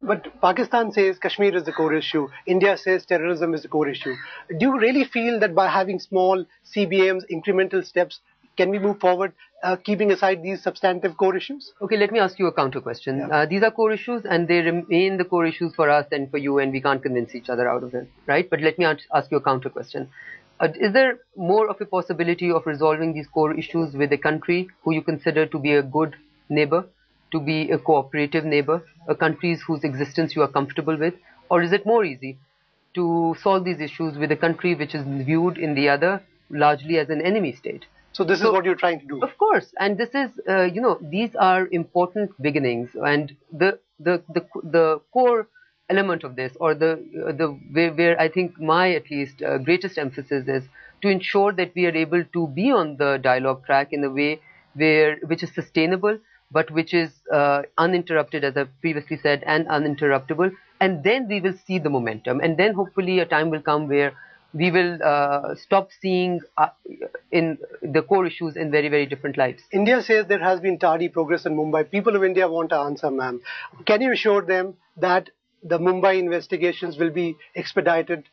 But Pakistan says Kashmir is the core issue. India says terrorism is the core issue. Do you really feel that by having small CBMs, incremental steps, can we move forward, keeping aside these substantive core issues? Okay, let me ask you a counter question. Yeah. These are core issues and they remain the core issues for us and for you, and we can't convince each other out of them, right? But let me ask you a counter question. Is there more of a possibility of resolving these core issues with a country who you consider to be a good neighbor, to be a cooperative neighbor, a country whose existence you are comfortable with? Or is it more easy to solve these issues with a country which is viewed in the other largely as an enemy state? So this is what you're trying to do? Of course, and this is, these are important beginnings, and the core element of this, or where I think my at least greatest emphasis is to ensure that we are able to be on the dialogue track in a way which is sustainable, but which is uninterrupted, as I previously said, and uninterruptible, and then we will see the momentum, and then hopefully a time will come where we will stop seeing in the core issues in very, very different lights. India says there has been tardy progress in Mumbai. People of India want an answer, ma'am. Can you assure them that the Mumbai investigations will be expedited?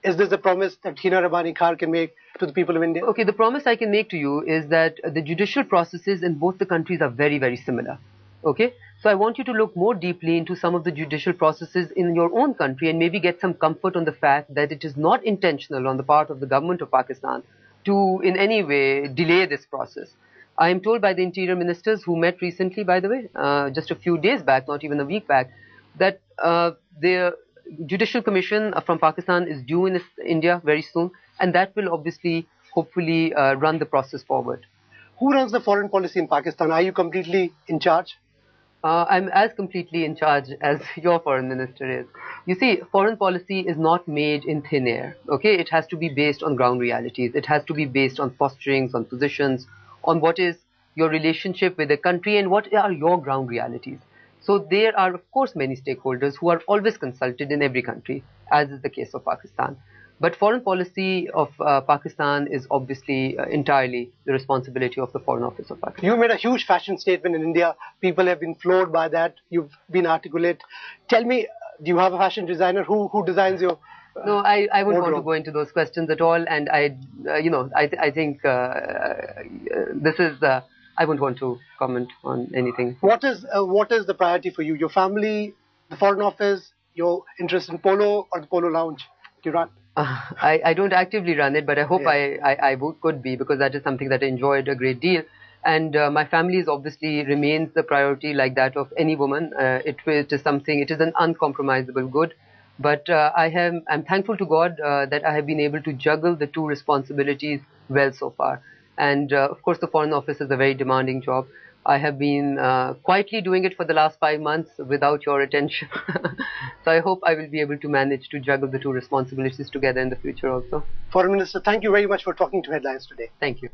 Is this a promise that Hina Rabbani can make to the people of India? Okay, the promise I can make to you is that the judicial processes in both the countries are very, very similar. Okay? So I want you to look more deeply into some of the judicial processes in your own country and maybe get some comfort on the fact that it is not intentional on the part of the government of Pakistan to in any way delay this process. I am told by the interior ministers who met recently, by the way, just a few days back, not even a week back, that the Judicial Commission from Pakistan is due in India very soon, and that will obviously, hopefully, run the process forward. Who runs the foreign policy in Pakistan? Are you completely in charge? I'm as completely in charge as your foreign minister is. You see, foreign policy is not made in thin air, okay? It has to be based on ground realities. It has to be based on posturings, on positions, on what is your relationship with the country and what are your ground realities. So there are, of course, many stakeholders who are always consulted in every country, as is the case of Pakistan. But foreign policy of Pakistan is obviously entirely the responsibility of the Foreign Office of Pakistan. You made a huge fashion statement in India. People have been floored by that. You've been articulate. Tell me, do you have a fashion designer? Who designs your No, I wouldn't want to go into those questions at all. And I think this is... I wouldn't want to comment on anything. What is the priority for you? Your family, the Foreign Office, your interest in polo, or the polo lounge you run? I don't actively run it, but I hope I could be, because that is something that I enjoyed a great deal. And my family is obviously remains the priority, like that of any woman. It is something. It is an uncompromisable good. But I'm thankful to God that I have been able to juggle the two responsibilities well so far. And of course, the Foreign Office is a very demanding job. I have been quietly doing it for the last 5 months without your attention. So I hope I will be able to manage to juggle the two responsibilities together in the future also. Foreign Minister, thank you very much for talking to Headlines today. Thank you.